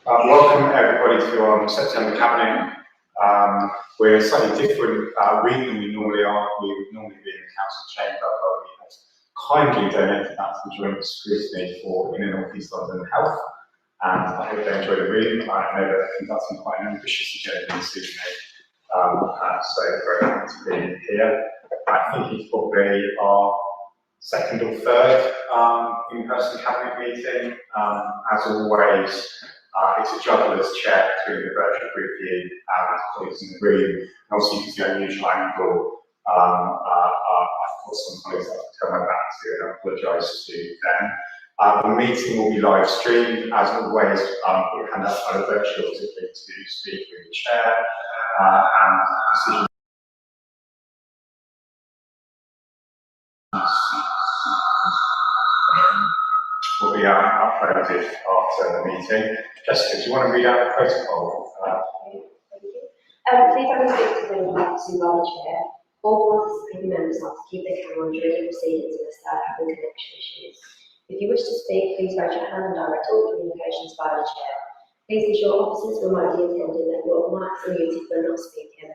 Welcome everybody to our September Cabinet. We're a slightly different week than we normally are. We would normally be in the council chamber, but we have kindly donated that to joint scrutiny for Inner North East London Health. And I hope they enjoy the room. I know that they're conducting quite an ambitious agenda this evening. So very happy to be here. I think it's probably our second or third in-person cabinet meeting. As always, it's a juggler's check between the virtual group view and colleagues in the room. And also, you can see the unusual angle. I've got some colleagues I have to turn my back to, and I apologise to them. The meeting will be live streamed. As always, we'll hand out either virtually or physically to speak with the chair and decision. Will be uploaded after the meeting. Jessica, do you want to read out the protocol? Thank you. Please have a speak to the by the chair. All participating members are to keep their camera on during the proceedings unless they are having connection issues. If you wish to speak, please raise your hand and direct all communications via the chair. Please ensure officers remotely attending that your mics are muted when not speaking.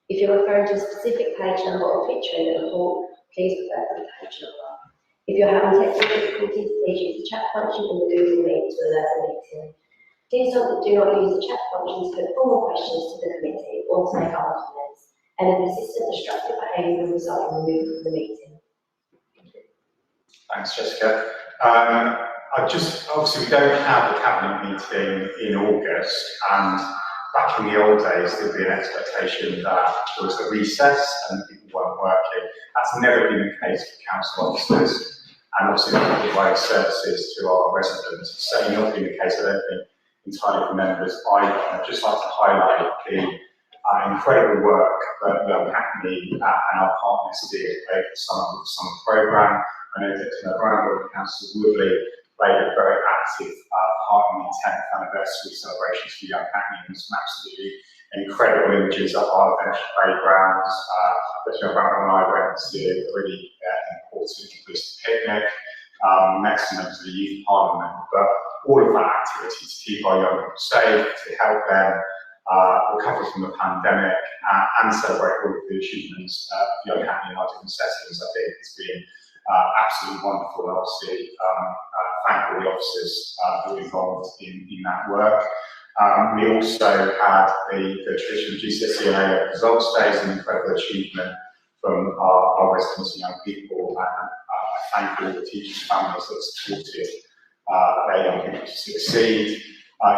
If you're referring to a specific page number or picture in the report, please refer to the page number. If you're having technical difficulties, please use the chat function in the Google Meet to alert the meeting. Please do not use the chat function to put formal questions to the committee or to make other comments. And if persistent destructive behaviour will result in removal from the meeting. Thanks, Jessica. Obviously we don't have a cabinet meeting in August, and back in the old days there'd be an expectation that there was a recess and people weren't working. That's never been the case for council officers. And obviously we provide services to our residents. It's certainly not been the case, I don't think, entirely for members either. I'd just like to highlight the incredible work that Young Hackney and our partners did over the summer programme. I know that Brownwood and Council Woodley played a very active part in the 10th anniversary celebrations for Young Hackney, and some absolutely incredible images of our adventure playgrounds. Brownwood and I went to a really important inclusive picnic, met some members of the Youth Parliament, but all of that activity to keep our young people safe, to help them recover from the pandemic, and celebrate all of the achievements of Young Hackney in our different settings. I think it's been absolutely wonderful, and obviously thank all the officers who were involved in that work. We also had the traditional GCSE and A-level results days, an incredible achievement from our residents and young people, and I thank all the teachers and families that supported their young people to succeed.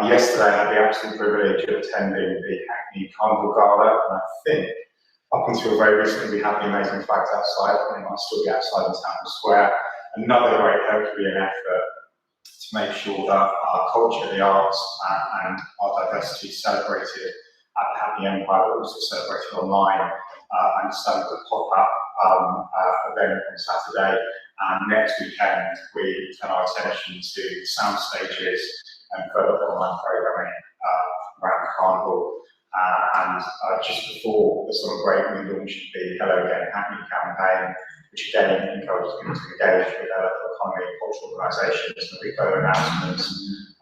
Yesterday I had the absolute privilege of attending the Hackney Carnival Gala, and I think up until very recently we had the amazing flags outside, and they might still be outside in Town Square. Another great Herculean effort to make sure that our culture, the arts and our diversity is celebrated at the Hackney Empire, but also celebrated online. I understand the pop-up event on Saturday, and next weekend we turn our attention to sound stages and further online programming around the carnival. And just before the summer break, we launched the Hello Again Hackney campaign, which again encourages people to engage with the local economy and cultural organisations. There'll be further announcements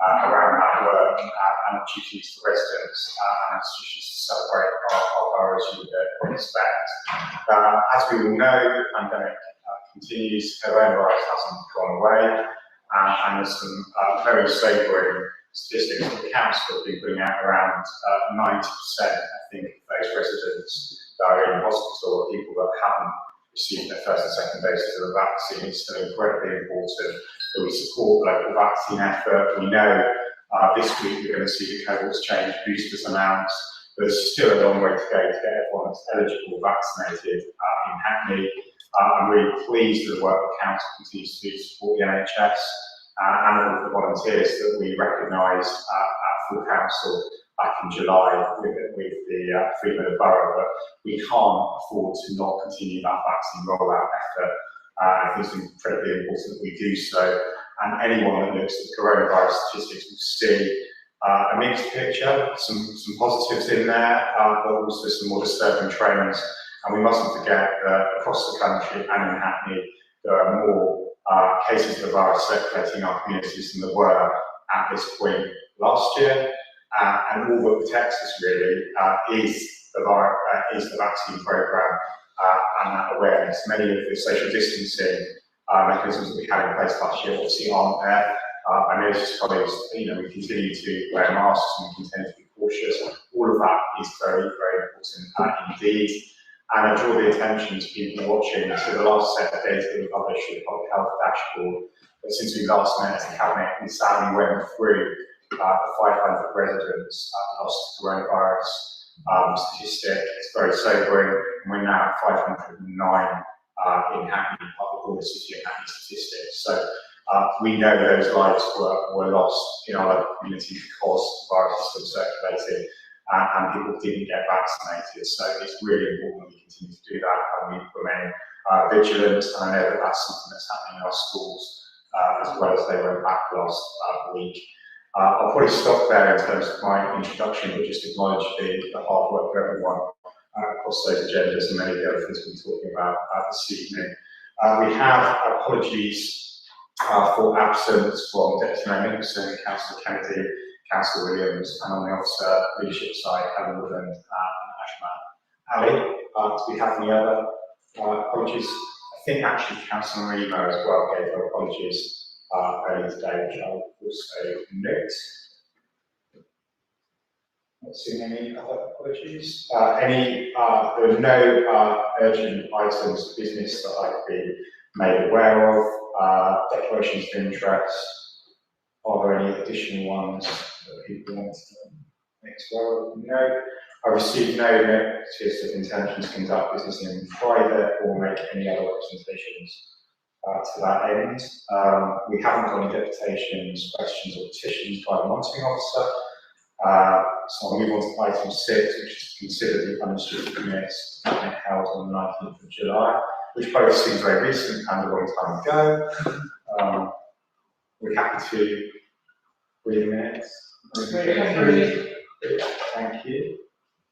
around that work and opportunities for residents and institutions to celebrate our boroughs you would expect. As we all know, the pandemic continues. Coronavirus hasn't gone away, and there's some very sobering statistics that the council have been putting out. Around 90%, I think, of those residents that are in hospital are people that haven't received their first and second doses of the vaccine. It's still incredibly important that we support the local vaccine effort. We know this week we're going to see the cohorts change, boosters announced. There's still a long way to go to get everyone that's eligible vaccinated in Hackney. I'm really pleased with the work the council continues to do to support the NHS and all of the volunteers that we recognised at full council back in July with the Freedom of the Borough, but we can't afford to not continue that vaccine rollout effort. I think it's incredibly important that we do so, and anyone that looks at coronavirus statistics will see a mixed picture, some positives in there, but also some more disturbing trends. And we mustn't forget that across the country and in Hackney, there are more cases of the virus circulating in our communities than there were at this point last year, and all that protects us really is the vaccine programme and that awareness. Many of the social distancing mechanisms that we had in place last year obviously aren't there. I know as colleagues, we continue to wear masks and we continue to be cautious. All of that is very, very important indeed. And I draw the attention to people watching to the last set of data that we published with the Public Health Dashboard. But since we last met as a cabinet, we sadly went through the 500 residents lost to coronavirus statistic. It's very sobering, and we're now at 509 in Hackney, public order city of Hackney statistics. So we know those lives were lost in our local community because the virus is still circulating and people didn't get vaccinated. So it's really important that we continue to do that and we remain vigilant. And I know that that's something that's happening in our schools as well as they went back last week. I'll probably stop there in terms of my introduction, but just acknowledge the hard work of everyone across those agendas and many of the other things we'll be talking about this evening. We have apologies for absence from Deputy Mayor Nicholson, Councillor Kennedy, Councillor Williams, and on the officer leadership side, Helen Woodland and Ashman Ali. Do we have any other apologies? I think actually Councillor Emo as well gave her apologies earlier today, which I'll also note. Not seeing any other apologies. There are no urgent items of business that I've been made aware of. Declarations of interest. Are there any additional ones that people want to make as well? No. I received no notice of intention to conduct business in private or make any other representations to that end. We haven't got any deputations, questions or petitions by the monitoring officer. So I'll move on to item 6, which is to consider the unrestricted minutes held on the 19th of July, which both seems very recent and a long time ago. We're happy to read the minutes. Thank you.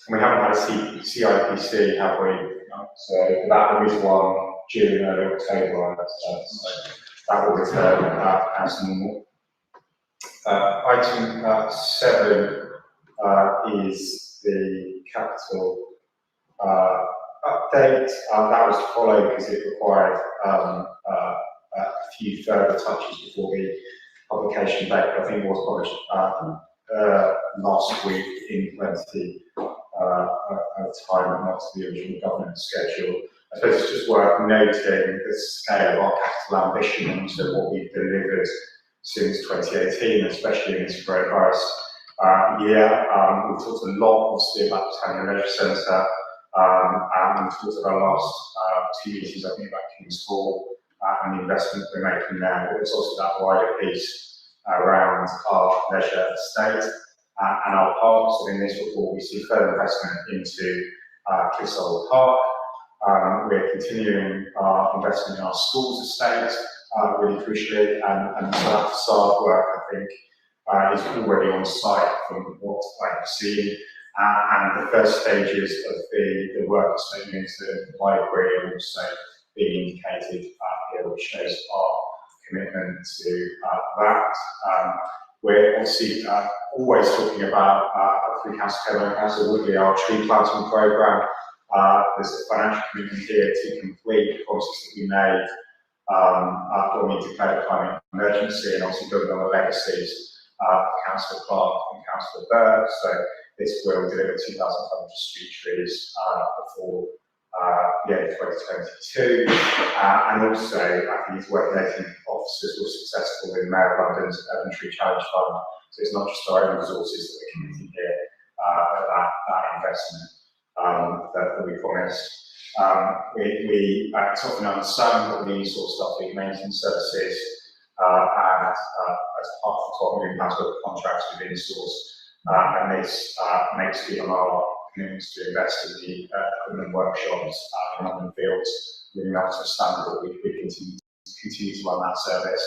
And we haven't had a CIPC, have we? So that was one during early October, so that will return as normal. Item 7 is the capital update. That was followed because it required a few further touches before the publication date. I think it was published last week in plenty of time and not to the original governance schedule. I suppose it's just worth noting the scale of our capital ambition and also what we've delivered since 2018, especially in this coronavirus year. We've talked a lot, obviously, about the Tanner Leisure Centre, and we've talked about our last 2 meetings, I think, about King's Hall and the investment we're making there. But there's also that wider piece around our leisure estate and our parks. And in this report, we see further investment into Clissold Park. We're continuing our investment in our schools estate, really crucially, and so that facade work, I think, is already on site from what I have seen. And the first stages of the work that's taken into the library are also being indicated here, which shows our commitment to that. We're obviously always talking about through Councillor Woodley, our tree planting programme. There's a financial commitment here to complete the promises that we made when we declared a climate emergency, and also building on the legacies of Councillor Clark and Councillor Burke. So this will deliver 2,500 street trees before the end of 2022. And also, I think it's worth noting officers were successful in Mayor of London's Urban Tree Challenge Fund. So it's not just our own resources that we're committing here, but that investment that we promised. It's often unsung, but we sort of start doing maintenance services, and as part of the £12 million worth of contracts with in-source, and this makes good on our commitments to invest in the equipment workshops in London Fields, living up to the standard that we continue to run that service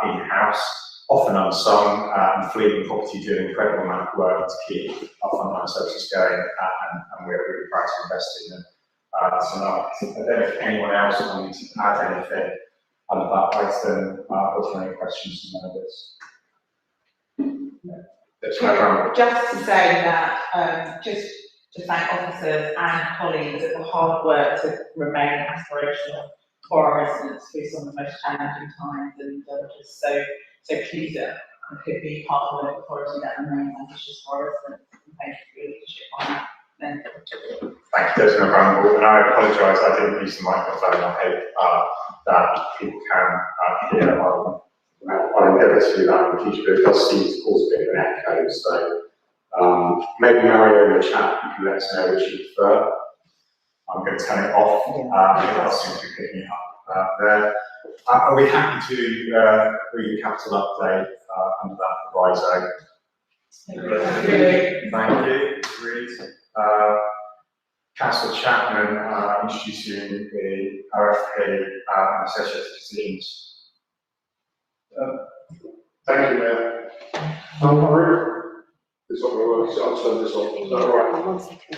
in-house. Often unsung, and Fleet and Property do an incredible amount of work to keep our frontline services going, and we're really proud to invest in them tonight. I don't know if anyone else wanted to add anything under that item, or any questions from members. That's my problem. Just to say that, just to thank officers and colleagues for the hard work to remain aspirational for our residents through some of the most challenging times, and just so pleased that I could be part of the authority that remains ambitious for our residents. And thank you for your leadership on that. Then. Thank you, Desmond Bramble, and I apologise, I didn't use the microphone. I hope that people can hear. I'll endeavour to do that in the future, but it does seem to cause a bit of an echo, so maybe Mario in the chat, you can let us know which you prefer. I'm going to turn it off, it does seem to be picking up there. Are we happy to read the capital update under that proviso? Thank you. Agreed. Councillor Chapman introducing the RFP and associated decisions. Thank you, Mayor. It's not going to work, so I'll turn this off. Is that all right? 1 second.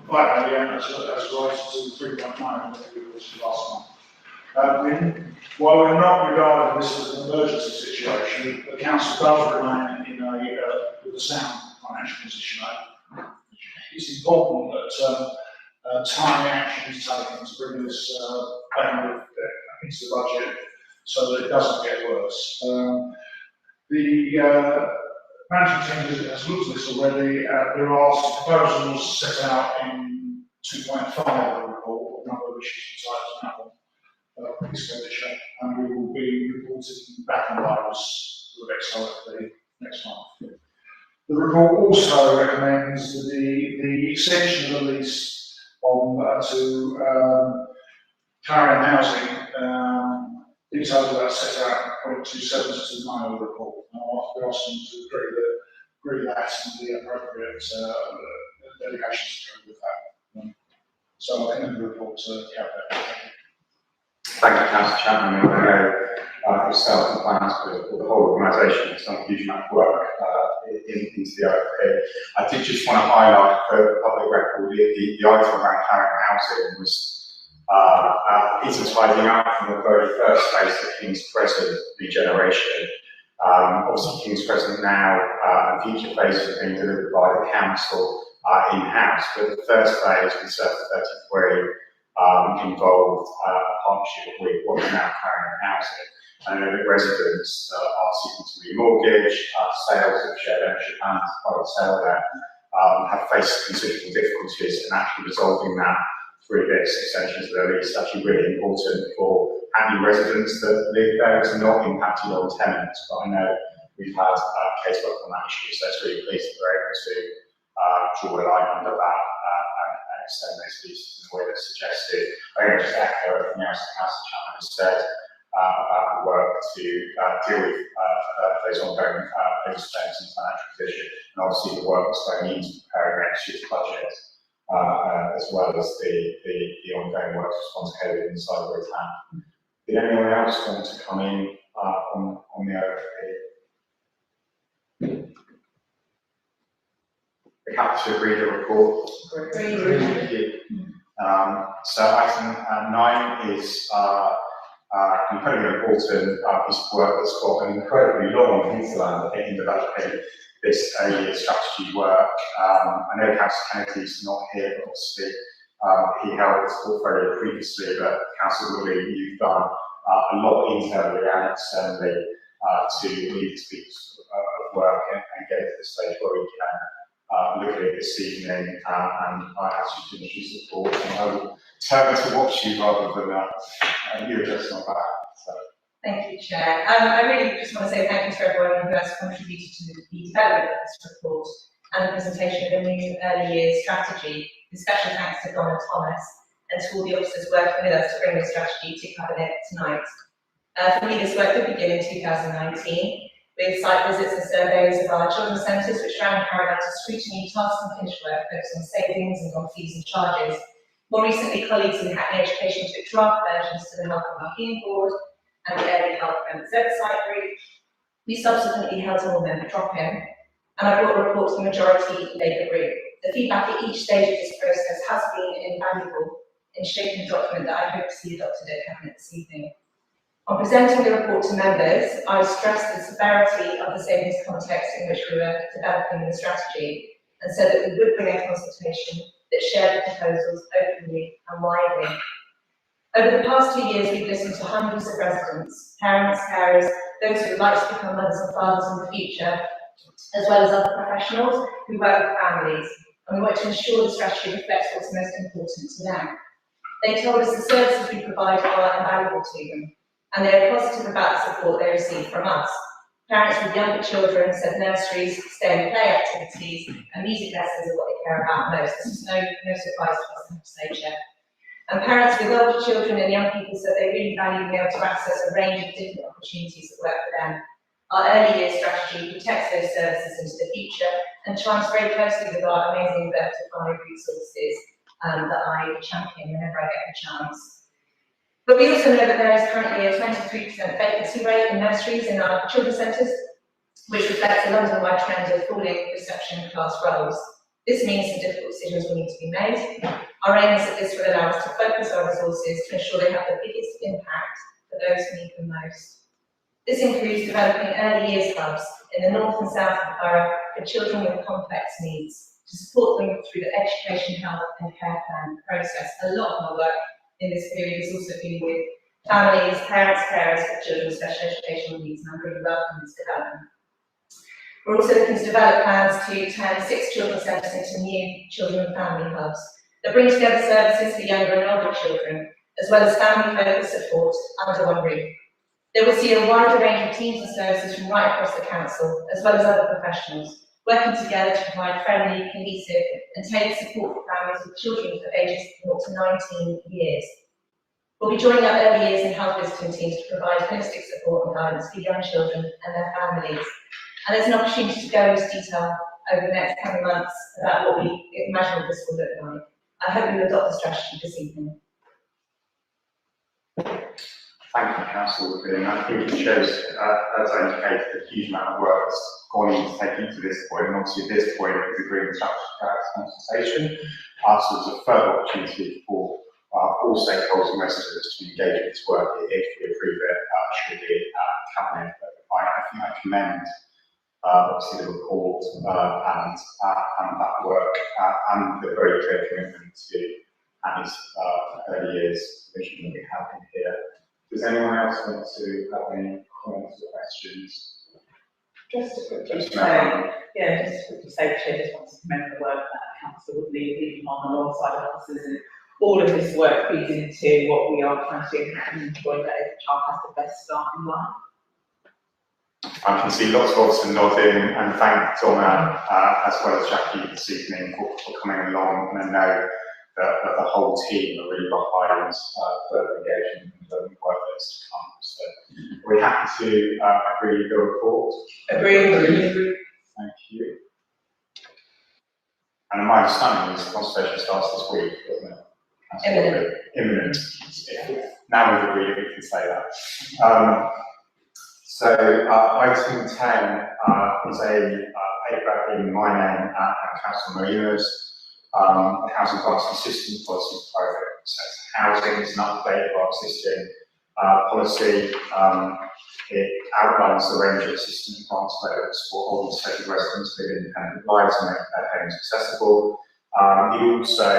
Right, yeah, that's right, it's 3.9, which is last month. While we're not regarding this as an emergency situation, the council does remain in with a sound financial position. It's important that timely action is taken to bring this back into the budget so that it doesn't get worse. The management team has looked at this already. There are some proposals set out in 2.5 of the report, a number of issues inside the expenditure, and we will be reporting back on those to the next RFP next month. The report also recommends that the extension of the lease on to Clarion Housing, details of that set out in 0.27 to 9 of the report. We're asking to agree that and the appropriate delegations to go with that. So I think the report to cabinet. Thank you, Councillor Chapman. I know yourself and finance for the whole organisation has done a huge amount of work into the RFP. I did just want to highlight for the public record the item around Clarion Housing was it's a tidying up from the very first phase of King's Crescent regeneration. Obviously, King's Crescent now and future phases are being delivered by the council in-house, but the first phase with Circa 33 involved a partnership with what is now Clarion Housing. I know that residents are seeking to remortgage, sales of shared ownership and private sale there have faced considerable difficulties, and actually resolving that through this extension to their lease is actually really important for happy residents that live there. It's not impacted on tenants, but I know we've had casework on that issue, so it's really pleased that we're able to draw a line under that and extend those leases in the way that's suggested. I think I just echo everything else that Councillor Chapman has said about the work to deal with those ongoing overspends and financial position, and obviously the work that's going into preparing next year's budget, as well as the ongoing work to respond to COVID inside of Roatan. Did anyone else want to come in on the RFP? We're happy to agree the report. Thank you. So item 9 is incredibly important piece of work that's got an incredibly long hinterland in developing this early strategy work. I know Councillor Kennedy's not here, but obviously he held this portfolio previously, but Councillor Woodley, you've done a lot internally and externally to lead this piece of work and get it to the stage where we can look at it this evening, and I ask you to introduce the board, and I will turn to watch you rather than you address my back. So. Thank you, Chair. I really just want to say thank you to everyone who has contributed to the development of this report and the presentation of the new early years strategy. With special thanks to Donna Thomas and to all the officers working with us to bring this strategy to Cabinet tonight. For me, this work did begin in 2019 with site visits and surveys of our children's centres, which ran parallel to scrutiny, tasks and finish work focused on savings and on fees and charges. More recently, colleagues in Hackney Education took draft versions to the Health and Wellbeing Board and the Early Health Members Oversight Group. We subsequently held an all-member drop-in. and I brought a report to the majority Labour group. The feedback at each stage of this process has been invaluable in shaping the document that I hope to see adopted at Cabinet this evening. On presenting the report to members, I stressed the severity of the savings context in which we were developing the strategy, and said that we would bring a consultation that shared the proposals openly and widely. Over the past 2 years, we've listened to hundreds of residents, parents, carers, those who would like to become mothers and fathers in the future, as well as other professionals who work with families, and we want to ensure the strategy reflects what's most important to them. They told us the services we provide are invaluable to them, and they are positive about the support they receive from us. Parents with younger children said nurseries, stay and play activities, and music lessons are what they care about most. This is no surprise to us, I have to say, Chair. And parents with older children and young people said they really value being able to access a range of different opportunities that work for them. Our early years strategy protects those services into the future and chimes very closely with our amazing vertified resources that I champion whenever I get the chance. But we also know that there is currently a 23% vacancy rate in nurseries in our children's centres, which reflects a London-wide trend of falling reception class roles. This means some difficult decisions will need to be made. Our aim is that this will allow us to focus our resources to ensure they have the biggest impact for those who need them most. This includes developing early years hubs in the north and south of the borough for children with complex needs, to support them through the education, health and care plan process. A lot of my work in this period has also been with families, parents, carers with children with special educational needs, and I'm really welcome this development. We're also looking to develop plans to turn 6 children's centres into new children and family hubs that bring together services for younger and older children, as well as family-focused support under one roof. They will see a wider range of teams and services from right across the council, as well as other professionals, working together to provide friendly, cohesive and tailored support for families with children of ages 0 to 19 years. We'll be joining up early years and health visiting teams to provide holistic support and guidance for young children and their families. And there's an opportunity to go into detail over the next coming months about what we imagine what this will look like. I hope you will adopt the strategy this evening. Thank you, Councillor Woodley. I think it shows, as I indicated, a huge amount of work that's gone into taking to this point, and obviously at this point is agreeing the strategy consultation. So there's a further opportunity for all stakeholders and residents to engage with this work if we approve it, should the Cabinet. I think I commend obviously the report and that work and the very clear commitment to Annie's early years vision that we have in here. Does anyone else want to have any comments or questions? Just to quickly say, Chair, just want to commend the work that Council would lead even on alongside officers, and all of this work feeds into what we are trying to do and enjoy that every child has the best start in life. I can see lots of officers nodding, and thank Donna as well as Jackie this evening for coming along, and I know that the whole team are really behind further engagement and further work that's to come. So we're happy to agree the report. Agree. Thank you. And my understanding is the consultation starts this week, doesn't it? Imminent. Now we've agreed we can say that. So item 10 is a paper in my name and Councillor Marina's. The Housing Grants Consistent Policy for Private Sector Housing is an update of our existing policy. It outlines the range of assistance grants available to support older disabled residents live independent lives and make their homes accessible. It also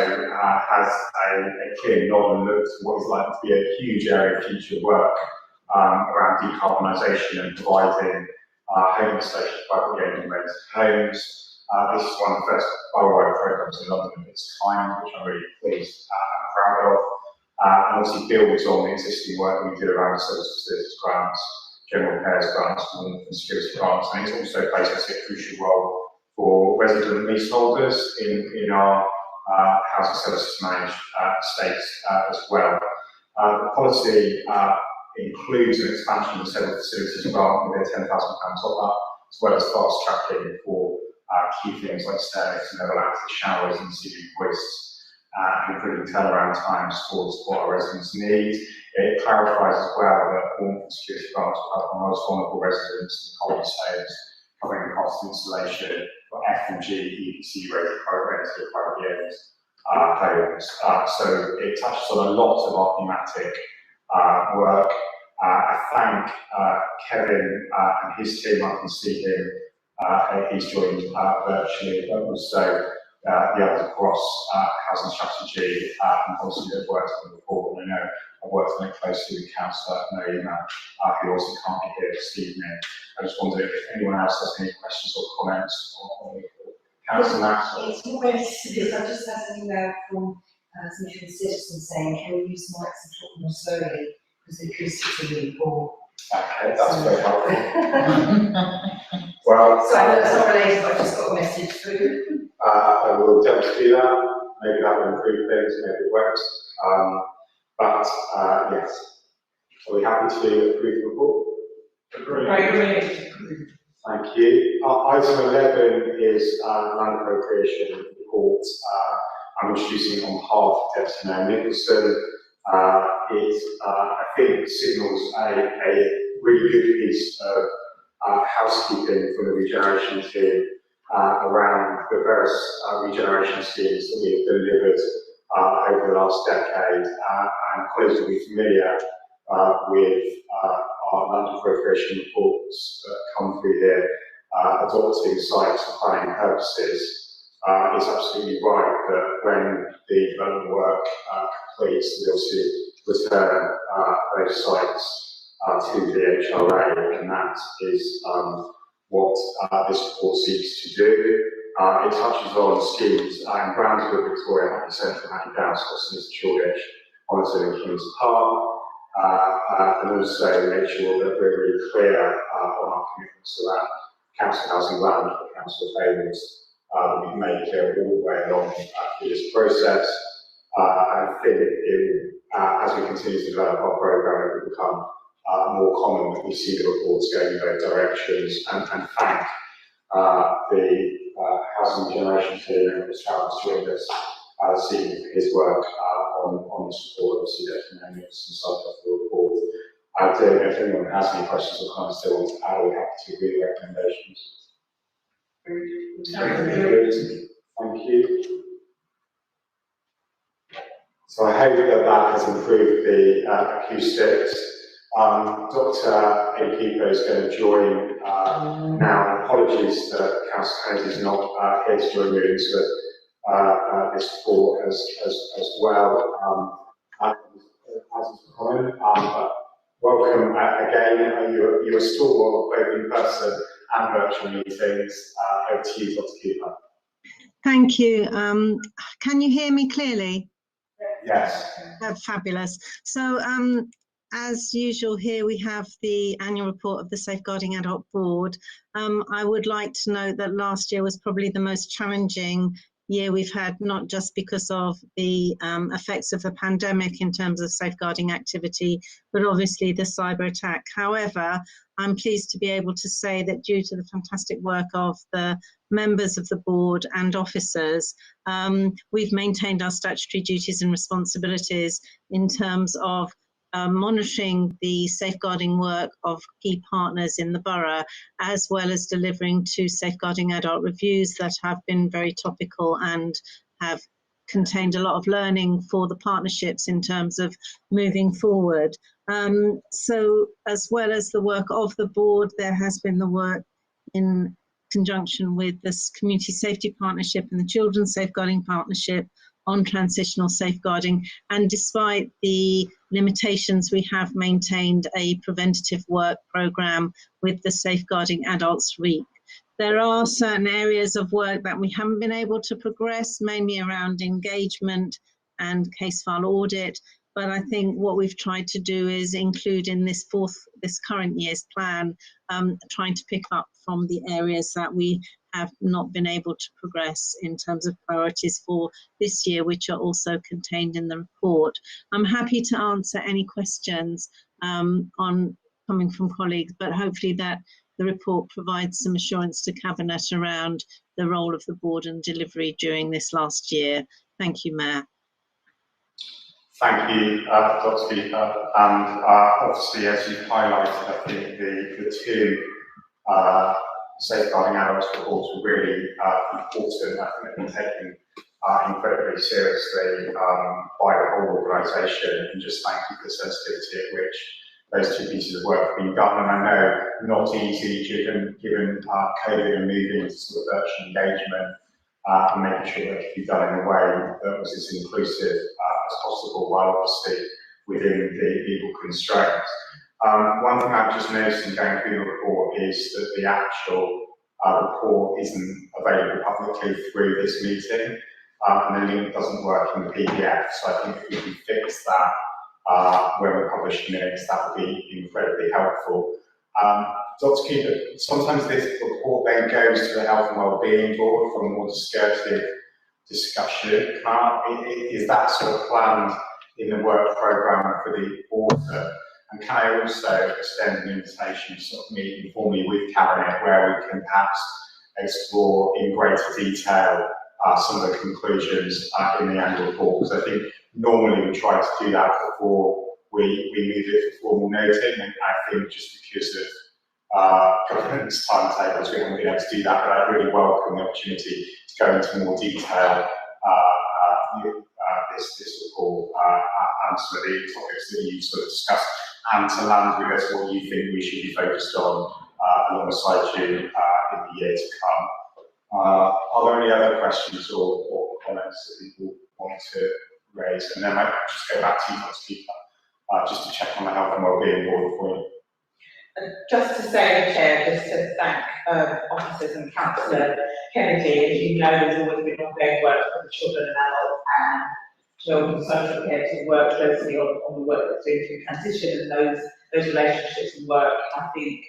has a clear nod and look to what is likely to be a huge area of future work around decarbonisation and providing home installation for privately owned and rented homes. This is one of the first borough-wide programmes in London of its kind, which I'm really pleased and proud of. And obviously builds on the existing work we do around service facilities grants, general repairs grants, and security grants. And it also plays a crucial role for resident leaseholders in our housing services managed estates as well. The policy includes an expansion of several facilities grant with a £10,000 top-up, as well as fast tracking for key things like stairs and level access showers and ceiling hoists, and improving turnaround times for what our residents need. It clarifies as well that warmth and security grants will help our most vulnerable residents in the coldest homes, covering the cost installation for F&G EPC rated private rented private homes. So it touches on a lot of our thematic work. I thank Kevin and his team. I can see him. He's joined virtually, but also the others across housing strategy and policy that have worked on the report. And I know I've worked on it closely with Councillor Naima, who also can't be here this evening. I just wondered if anyone else has any questions or comments on the report. Councillor Maxwell. It's not related to this. I just had an email from some of the citizens saying, can we use the mics and talk more slowly because the acoustics are really poor. Okay, that's very helpful. Well, So that's not related, but I just got a message through. I will attempt to do that. Maybe that will improve things, maybe it won't. But yes, are we happy to approve the report? Agreed. Thank you. Item 11 is land appropriation report. I'm introducing on behalf of Deputy Mayor Nicholson. It, I think, signals a really good piece of housekeeping from the regeneration team around the various regeneration schemes that we have delivered over the last decade. And colleagues will be familiar with our land appropriation reports that come through here, adopting sites for planning purposes. It's absolutely right that when the development work completes, we'll see return those sites to the HRA, and that is what this report seeks to do. It touches on schemes in Brownsville, Victoria, Happy Central, Happy Downs, Scotland, Shoreditch, Honiton and Kings Park, and also make sure that we're really clear on our commitments around council housing land for council payments. We've made clear all the way along through this process. I think as we continue to develop our programme, it will become more common that we see the reports going in both directions. And thank the housing generation team and Mr. Travis joined us this evening for his work on this report. Obviously, Deputy Mayor Nicholson signed off the report. I don't know if anyone has any questions or comments they want to add. We're happy to agree with recommendations. Thank you. So I hope that has improved the acoustics. Dr. Akipo is going to join now. Apologies that Councillor Kennedy is not here to join me into this report as well. As is common, but welcome again. You're still both in person and virtual meetings. Over to you, Dr. Cooper. Thank you. Can you hear me clearly? Yes. Fabulous. So, as usual, here we have the annual report of the Safeguarding Adult Board. I would like to note that last year was probably the most challenging year we've had, not just because of the effects of the pandemic in terms of safeguarding activity, but obviously the cyber attack. However, I'm pleased to be able to say that due to the fantastic work of the members of the board and officers, we've maintained our statutory duties and responsibilities in terms of monitoring the safeguarding work of key partners in the borough, as well as delivering 2 safeguarding adult reviews that have been very topical and have contained a lot of learning for the partnerships in terms of moving forward. So as well as the work of the board, there has been the work in conjunction with this Community Safety Partnership and the Children's Safeguarding Partnership on transitional safeguarding, and despite the limitations, we have maintained a preventative work programme with the Safeguarding Adults Week. There are certain areas of work that we haven't been able to progress, mainly around engagement and case file audit, but I think what we've tried to do is include in this current year's plan, trying to pick up from the areas that we have not been able to progress in terms of priorities for this year, which are also contained in the report. I'm happy to answer any questions coming from colleagues, but hopefully that the report provides some assurance to Cabinet around the role of the board and delivery during this last year. Thank you, Mayor. Thank you, Dr. Cooper. And obviously, as you've highlighted, I think the 2 safeguarding adults reports were really important. I think they've been taken incredibly seriously by the whole organisation, and just thank you for the sensitivity at which those two pieces of work have been done. And I know not easy given COVID and moving to sort of virtual engagement and making sure that it can be done in a way that was as inclusive as possible, while obviously within the legal constraints. One thing I've just noticed in going through the report is that the actual report isn't available publicly through this meeting, and the link doesn't work in the PDF. So I think if we can fix that when we publish the minutes, that would be incredibly helpful. Dr. Cooper, sometimes this report then goes to the Health and Wellbeing Board for a more discursive discussion. Is that sort of planned in the work programme for the author? And can I also extend an invitation to sort of meet informally with Cabinet, where we can perhaps explore in greater detail some of the conclusions in the annual report? Because I think normally we try to do that before we move it for formal noting, and I think just because of governance timetables, we haven't been able to do that, but I really welcome the opportunity to go into more detail this report and some of the topics that you sort of discussed, and to land with us what you think we should be focused on alongside you in the year to come. Are there any other questions or comments that people want to raise? And then I might just go back to you, Dr. Cooper, just to check on the Health and Wellbeing Board for you. Just to say, Chair, just to thank officers and Councillor Kennedy. As you know, there's always been ongoing work for the children and adults and children's social care to work closely on the work that's doing through transition, and those relationships and work, I think,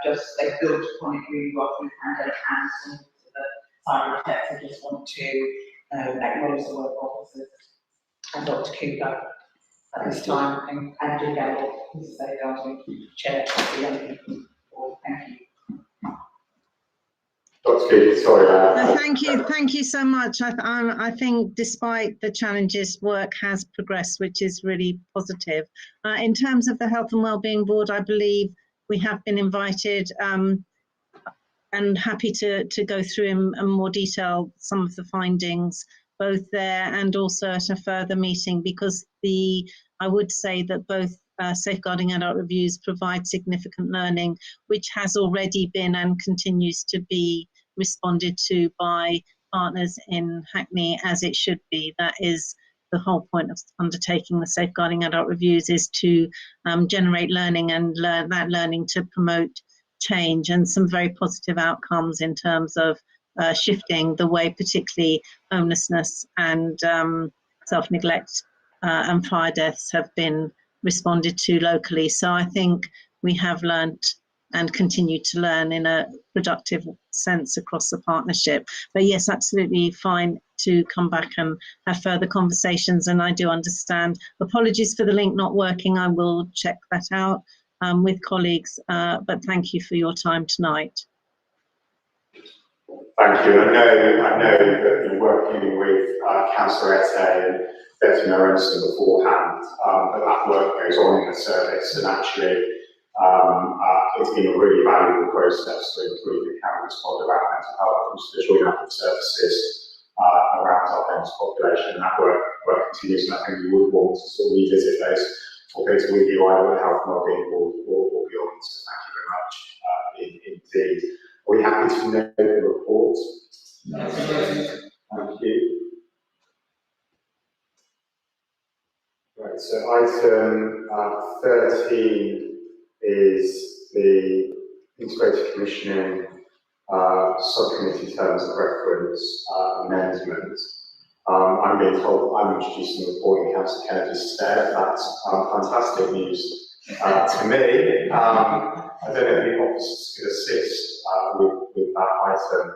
just they built upon it really well through the pandemic and some of the cyber attacks. I just want to acknowledge the work of officers and Dr. Cooper at this time, and Andrew Gamble, who's the Safeguarding Chair of the Young People Board. Thank you. Dr. Cooper, sorry. Thank you so much. I think despite the challenges, work has progressed, which is really positive. In terms of the Health and Wellbeing Board, I believe we have been invited and happy to go through in more detail some of the findings, both there and also at a further meeting, because I would say that both Safeguarding Adult Reviews provide significant learning, which has already been and continues to be responded to by partners in Hackney as it should be. That is the whole point of undertaking the Safeguarding Adult Reviews, is to generate learning and that learning to promote change, and some very positive outcomes in terms of shifting the way particularly homelessness and self-neglect and fire deaths have been responded to locally. So I think we have learnt and continue to learn in a productive sense across the partnership. But yes, absolutely fine to come back and have further conversations. And I do understand. Apologies for the link not working. I will check that out with colleagues. But thank you for your time tonight. Thank you. I know that you're working with Councillor Ette and Betty Aronson beforehand, but that work goes on in the service, and actually it's been a really valuable process to improve the accountant's model around mental health and the joint active services around our homeless population. And that work continues, and I think we would want to sort of revisit those topics with you either at Health and Wellbeing Board or beyond. So thank you very much indeed. Are we happy to know the report? Yes. Thank you. Right, so item 13 is the Integrated Commissioning Subcommittee Terms of Reference amendment. I'm being told I'm introducing the report in Councillor Kennedy's stead. That's fantastic news to me. I don't know if the officers could assist with that item,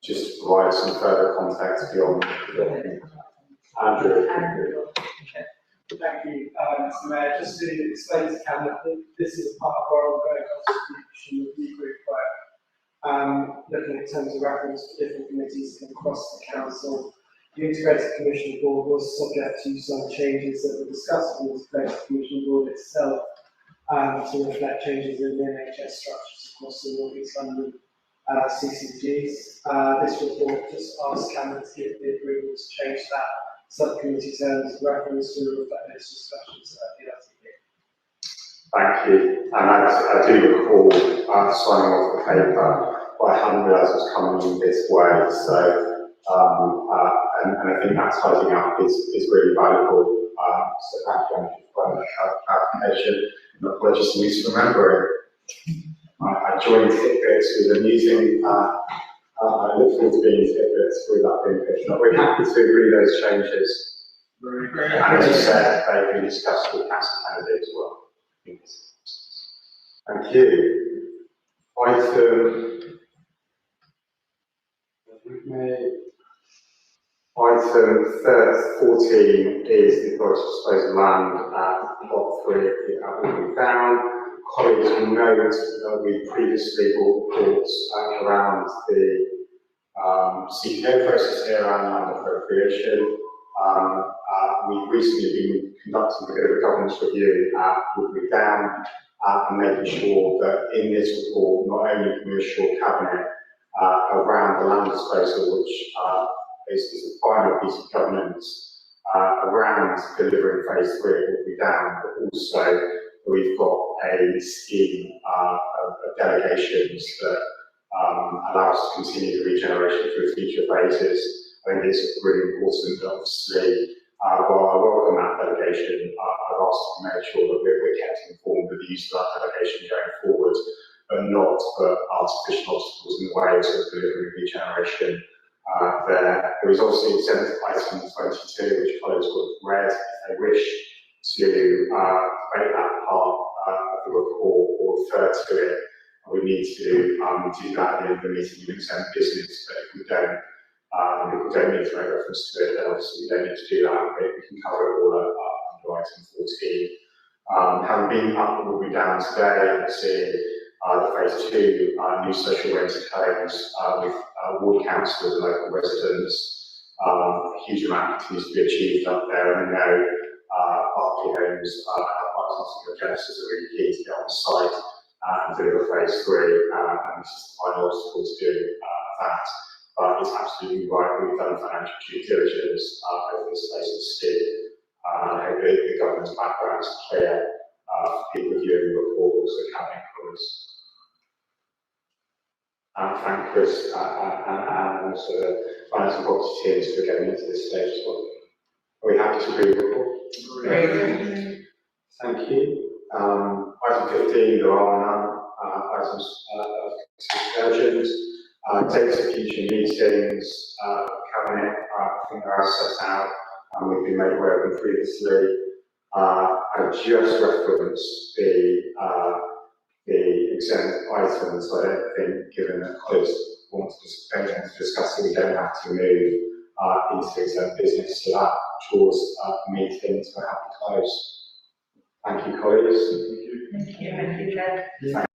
just to provide some further context beyond Andrew. Thank you, Mr. Mayor. Just to explain to Cabinet that this is part of our ongoing constitution review group work, looking at terms of reference for different committees across the council. The Integrated Commissioning Board was subject to some changes that were discussed with the Integrated Commissioning Board itself to reflect changes in the NHS structures across the North East London CCGs. This report just asks Cabinet to give the approval to change that subcommittee terms reference to reflect those discussions at the LTP. Thank you. And I do recall signing off the paper, but I hadn't realised it was coming in this way. So, and I think that tidying up is really valuable. So thank you, Andrew, for that clarification. And apologies for misremembering. I joined Fitbits with a meeting. I look forward to being in Fitbits with that being pitched. But we're happy to agree those changes. And as you said, they've been discussed with Council Kennedy as well. Thank you. Item 14 is the authority to dispose of land at Plot 3 at Woodley Down. Colleagues will note that we previously brought reports around the CPO process here around land appropriation. We've recently been conducting a bit of a governance review at Woodley Down and making sure that in this report, not only can we assure Cabinet around the land disposal, which is a final piece of governance around delivering phase 3 at Woodley Down, but also we've got a scheme of delegations that allow us to continue the regeneration through future phases. I think it's really important that obviously, while I welcome that delegation, I've asked to make sure that we're kept informed of the use of that delegation going forward, but not put artificial obstacles in the way of delivering regeneration. There is also incentive item 22, which colleagues will have read if they wish to make that part of the report or refer to it. We need to do that at the end of the meeting with exempt business, but if we don't need to make reference to it, then obviously we don't need to do that. We can cover it all under item 14. Having been up and we'll be down today and seeing the phase 2 new social rented homes with ward councillors and local residents. A huge amount continues to be achieved up there, and I know Berkeley Homes and Genesis are really keen to get on site and deliver phase 3, and this is the final obstacle to do that. But it's absolutely right, we've done financial due diligence over this phase of scheme. I hope the government's background is clear for people viewing the report, also Cabinet colours. Thank Chris and also the finance and property teams for getting into this stage as well. Are we happy to read the report? Great. Thank you. Item 15, there are none items of urgent. Dates of future meetings, Cabinet, I think are set out, and we've been made aware of them previously. I just referenced the exempt items. I don't think, given that colleagues want to discuss it, we don't have to move into exempt business. So that draws meetings for happy close. Thank you, colleagues. Thank you, Chair.